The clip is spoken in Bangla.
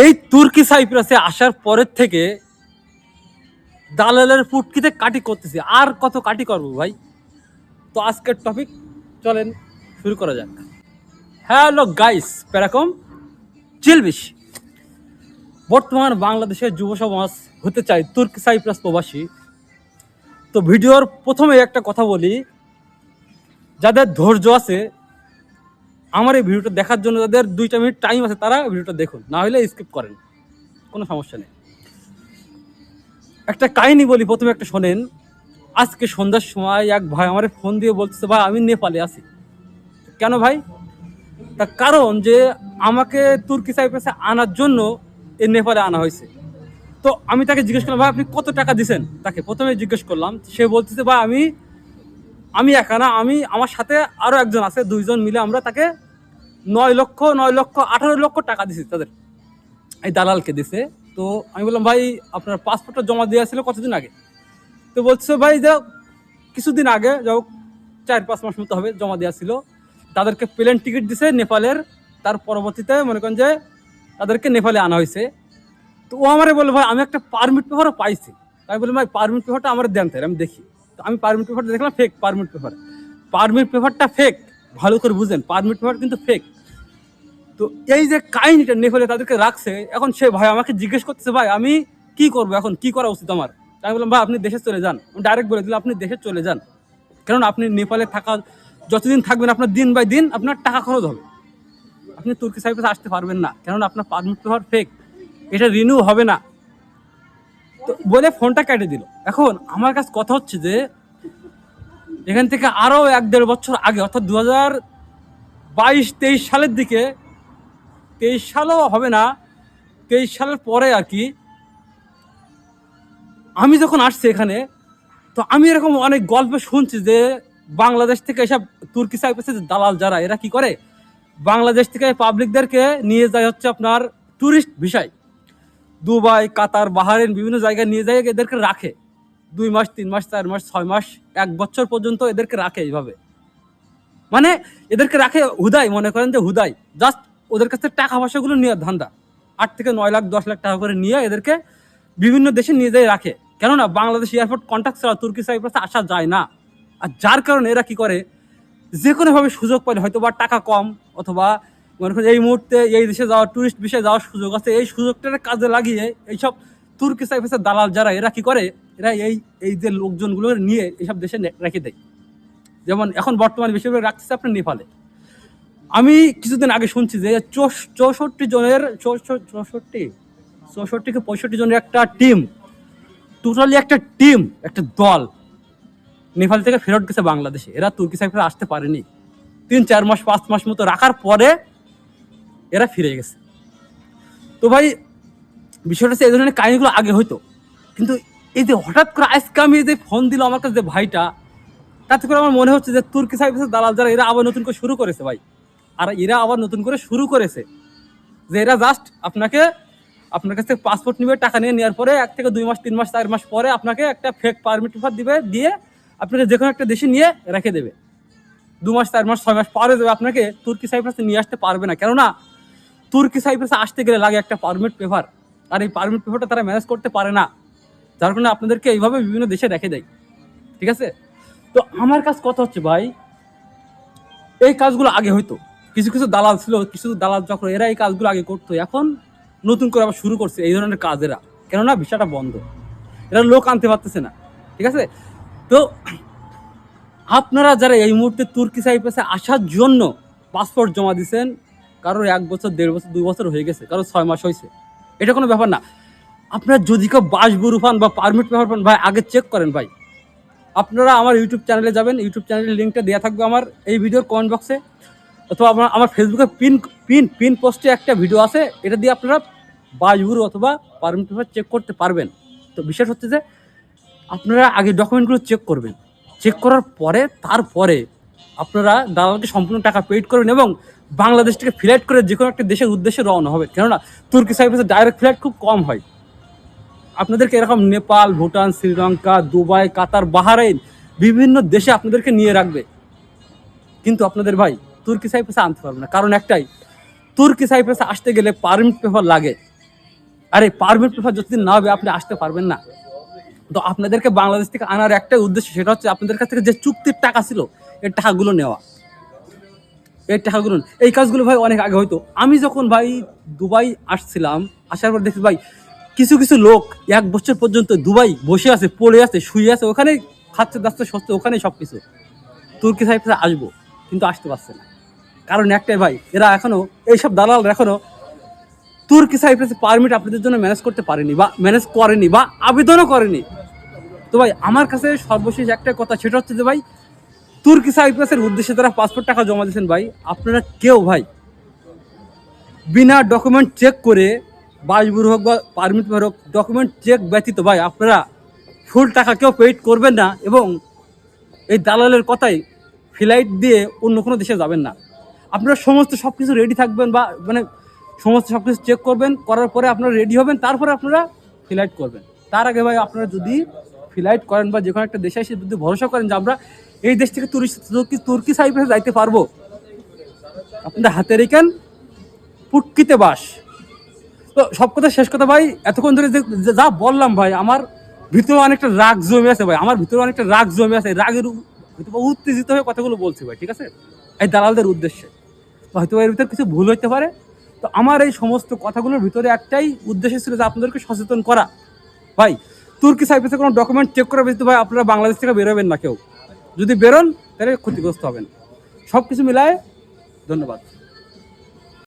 এই তুর্কি সাইপ্রাসে আসার পরের থেকে দালালের ফুটকিতে কাটি করতেছি, আর কত কাটি করবো ভাই। তো আজকের টপিক চলেন শুরু করা যাক। হ্যালো গাইস, প্যারাকম চিলবিশ। বর্তমান বাংলাদেশের যুব সমাজ হতে চায় তুর্কি সাইপ্রাস প্রবাসী। তো ভিডিওর প্রথমে একটা কথা বলি, যাদের ধৈর্য আছে আমার এই ভিডিওটা দেখার জন্য, যাদের 2 মিনিট টাইম আছে তারা ভিডিওটা দেখুন, না হলে স্কিপ করেন, কোনো সমস্যা নেই। একটা কাহিনী বলি প্রথমে, একটা শোনেন। আজকে সন্ধ্যার সময় এক ভাই আমার ফোন দিয়ে বলতেছে, ভাই আমি নেপালে আছি। কেন ভাই? তার কারণ যে আমাকে তুর্কি সাইপ্রাসে আনার জন্য এই নেপালে আনা হয়েছে। তো আমি তাকে জিজ্ঞেস করলাম, ভাই আপনি কত টাকা দিছেন? তাকে প্রথমে জিজ্ঞেস করলাম, সে বলতেছে, ভাই আমি একা না, আমার সাথে আরো একজন আছে, 2 জন মিলে আমরা তাকে 9 লক্ষ 18 লক্ষ টাকা দিছি, তাদের এই দালালকে দিছে। তো আমি বললাম, ভাই আপনার পাসপোর্টটা জমা দেওয়া ছিল কতদিন আগে? তো বলছে, ভাই যাও কিছুদিন আগে, যাও 4-5 মাস মতো হবে জমা দেওয়া ছিল। তাদেরকে প্লেন টিকিট দিছে নেপালের, তার পরবর্তীতে মনে করেন যে তাদেরকে নেপালে আনা হয়েছে। তো ও আমারে বললো, ভাই আমি একটা পারমিট পেপারও পাইছি। তাই বললাম, ভাই পারমিট পেপারটা আমার দেন, তাই আমি দেখি। তো আমি পারমিট পেপারটা দেখলাম, ফেক পারমিট পেপার। পারমিট পেপারটা ফেক, ভালো করে বুঝেন, পারমিট পেপার কিন্তু ফেক। তো এই যে কাহিনীটা নেপালে তাদেরকে রাখছে, এখন সে ভাই আমাকে জিজ্ঞেস করতেছে, ভাই আমি কি করবো, এখন কি করা উচিত আমার? আমি বললাম, ভাই আপনি দেশে চলে যান। আমি ডাইরেক্ট বলে দিলাম, আপনি দেশে চলে যান, কারণ আপনি নেপালে থাকা যতদিন থাকবেন আপনার দিন বাই দিন আপনার টাকা খরচ হবে। আপনি তুর্কি সাইপ্রাসে আসতে পারবেন না, কারণ আপনার পারমিট পেপার ফেক, এটা রিনিউ হবে না। তো বলে ফোনটা কেটে দিল। এখন আমার কাছে কথা হচ্ছে যে এখান থেকে আরো 1-1.5 বছর আগে, অর্থাৎ 2022-23 সালের দিকে, 23 সালও হবে না, 23 সালের পরে আর কি, আমি যখন আসছি এখানে, তো আমি এরকম অনেক গল্প শুনছি যে বাংলাদেশ থেকে এসব তুর্কি সাইপ্রাসের দালাল যারা, এরা কি করে, বাংলাদেশ থেকে পাবলিকদেরকে নিয়ে যায় হচ্ছে আপনার টুরিস্ট ভিসায়, দুবাই, কাতার, বাহারেন বিভিন্ন জায়গায় নিয়ে যায়, এদেরকে রাখে 2 মাস 3 মাস 4 মাস 6 মাস 1 বছর পর্যন্ত এদেরকে রাখে এইভাবে। মানে এদেরকে রাখে হুদাই, মনে করেন যে হুদাই, জাস্ট ওদের কাছে টাকা পয়সাগুলো নিয়ে ধান্দা, 8 থেকে 9 লাখ 10 লাখ টাকা করে নিয়ে এদেরকে বিভিন্ন দেশে নিয়ে যায় রাখে। কেননা বাংলাদেশ এয়ারপোর্ট কন্ট্যাক্ট ছাড়া তুর্কি সাইপ্রাসে আসা যায় না। আর যার কারণে এরা কি করে, যে কোনোভাবে সুযোগ পাইলে, হয়তো বা টাকা কম, অথবা মনে করেন এই মুহূর্তে এই দেশে যাওয়ার টুরিস্ট বিষয়ে যাওয়ার সুযোগ আছে, এই সুযোগটার কাজে লাগিয়ে এইসব তুর্কি সাইপ্রাসের দালাল যারা, এরা কি করে, এরা এই যে লোকজনগুলো নিয়ে এইসব দেশে রেখে দেয়। যেমন এখন বর্তমানে বেশিরভাগ রাখতেছে আপনার নেপালে। আমি কিছুদিন আগে শুনছি যে 64 জনের 64 কি 65 জনের একটা টিম, টোটালি একটা টিম, একটা দল নেপাল থেকে ফেরত গেছে বাংলাদেশে। এরা তুর্কি সাইপ্রাসে আসতে পারেনি, 3-4 মাস 5 মাস মতো রাখার পরে এরা ফিরে গেছে। তো ভাই বিষয়টা হচ্ছে, এই ধরনের কাহিনীগুলো আগে হইতো, কিন্তু এই যে হঠাৎ করে আজকে আমি যে ফোন দিল আমার কাছে যে ভাইটা, তাতে করে আমার মনে হচ্ছে যে তুর্কি সাইপ্রাসের দালাল যারা, এরা আবার নতুন করে শুরু করেছে ভাই। আর এরা আবার নতুন করে শুরু করেছে যে এরা জাস্ট আপনার কাছ থেকে পাসপোর্ট নিবে, টাকা নিয়ে নেওয়ার পরে 1 থেকে 2 মাস 3 মাস 4 মাস পরে আপনাকে একটা ফেক পারমিট পেপার দিবে, দিয়ে আপনাকে যে কোনো একটা দেশে নিয়ে রেখে দেবে। 2 মাস 4 মাস 6 মাস পরে দেবে, আপনাকে তুর্কি সাইপ্রাসে নিয়ে আসতে পারবে না। কেননা তুর্কি সাইপ্রাসে আসতে গেলে লাগে একটা পারমিট পেপার, আর এই পারমিট পেপারটা তারা ম্যানেজ করতে পারে না, যার কারণে আপনাদেরকে এইভাবে বিভিন্ন দেশে রেখে দেয়। ঠিক আছে? তো আমার কাছে কথা হচ্ছে, ভাই এই কাজগুলো আগে হইতো, কিছু কিছু দালাল ছিল, কিছু দালাল চক্র, এরা এই কাজগুলো আগে করতো, এখন নতুন করে আবার শুরু করছে এই ধরনের কাজ এরা। কেননা ভিসাটা বন্ধ, এরা লোক আনতে পারতেছে না। ঠিক আছে? তো আপনারা যারা এই মুহূর্তে তুর্কি সাইপ্রাসে আসার জন্য পাসপোর্ট জমা দিচ্ছেন, কারোর 1 বছর 1.5 বছর 2 বছর হয়ে গেছে, কারোর 6 মাস হয়েছে, এটা কোনো ব্যাপার না। আপনারা যদি কেউ বাসবুরু পান বা পারমিট পেপার পান, ভাই আগে চেক করেন। ভাই আপনারা আমার ইউটিউব চ্যানেলে যাবেন, ইউটিউব চ্যানেলের লিঙ্কটা দেওয়া থাকবে আমার এই ভিডিওর কমেন্ট বক্সে, অথবা আমার ফেসবুকে পিন পোস্টে একটা ভিডিও আছে, এটা দিয়ে আপনারা বাসবুরু অথবা পারমিট পেপার চেক করতে পারবেন। তো বিশেষ হচ্ছে যে আপনারা আগে ডকুমেন্টগুলো চেক করবেন, চেক করার পরে তারপরে আপনারা দালালকে সম্পূর্ণ টাকা পেইড করবেন এবং বাংলাদেশ থেকে ফ্লাইট করে যে কোনো একটা দেশের উদ্দেশ্যে রওনা হবে। কেননা তুর্কি সাইপ্রাসে ডাইরেক্ট ফ্লাইট খুব কম হয়। আপনাদেরকে এরকম নেপাল, ভুটান, শ্রীলঙ্কা, দুবাই, কাতার, বাহারাইন বিভিন্ন দেশে আপনাদেরকে নিয়ে রাখবে, কিন্তু আপনাদের ভাই তুর্কি সাইপ্রাসে আনতে পারবে না। কারণ একটাই, তুর্কি সাইপ্রাসে আসতে গেলে পারমিট পেপার লাগে। আরে পারমিট পেপার যতদিন না হবে আপনি আসতে পারবেন না। তো আপনাদেরকে বাংলাদেশ থেকে আনার একটাই উদ্দেশ্য, সেটা হচ্ছে আপনাদের কাছ থেকে যে চুক্তির টাকা ছিল এই টাকাগুলো নেওয়া। এই টাকাগুলো, এই কাজগুলো ভাই অনেক আগে হয়তো। আমি যখন ভাই দুবাই আসছিলাম, আসার পর দেখছি ভাই কিছু কিছু লোক 1 বছর পর্যন্ত দুবাই বসে আছে, পড়ে আছে, শুয়ে আছে, ওখানে খাচ্ছে দাচ্ছে সস্তে, ওখানেই সব কিছু। তুর্কি সাইপ্রাসে আসবো কিন্তু আসতে পারছে না, কারণ একটাই ভাই, এরা এখনো এইসব দালালরা এখনো তুর্কি সাইপ্রাসে পারমিট আপনাদের জন্য ম্যানেজ করতে পারেনি বা ম্যানেজ করেনি বা আবেদনও করেনি। তো ভাই আমার কাছে সর্বশেষ একটা কথা, সেটা হচ্ছে যে ভাই তুর্কি সাইপ্রাসের উদ্দেশ্যে যারা পাসপোর্ট টাকা জমা দিয়েছেন ভাই, আপনারা কেউ ভাই বিনা ডকুমেন্ট চেক করে, বাসবুর হোক বা পারমিট হোক, ডকুমেন্ট চেক ব্যতীত ভাই আপনারা ফুল টাকা কেউ পেইড করবেন না, এবং এই দালালের কথাই ফ্লাইট দিয়ে অন্য কোনো দেশে যাবেন না। আপনারা সমস্ত সব কিছু রেডি থাকবেন, বা মানে সমস্ত সব কিছু চেক করবেন, করার পরে আপনারা রেডি হবেন, তারপরে আপনারা ফ্লাইট করবেন। তার আগে ভাই আপনারা যদি ফ্লাইট করেন বা যে কোনো একটা দেশে এসে যদি ভরসা করেন যে আমরা এই দেশ থেকে তুর্কি সাইপ্রাসে যাইতে পারবো, আপনাদের হাতে রেখেন পুটকিতে বাস। তো সব কথা শেষ কথা ভাই, এতক্ষণ ধরে যা বললাম ভাই, আমার ভিতরে অনেকটা রাগ জমে আছে ভাই, আমার ভিতরে অনেকটা রাগ জমে আছে, রাগের উত্তেজিত হয়ে কথাগুলো বলছি ভাই, ঠিক আছে, এই দালালদের উদ্দেশ্যে। হয়তো এর ভিতরে কিছু ভুল হইতে পারে। তো আমার এই সমস্ত কথাগুলোর ভিতরে একটাই উদ্দেশ্য ছিল যে আপনাদেরকে সচেতন করা। ভাই তুর্কি সাইপ্রাসে কোনো ডকুমেন্ট চেক করা ব্যতীত ভাই আপনারা বাংলাদেশ থেকে বেরোবেন না কেউ। যদি বেরোন তাহলে ক্ষতিগ্রস্ত হবেন। সব কিছু মিলায় ধন্যবাদ।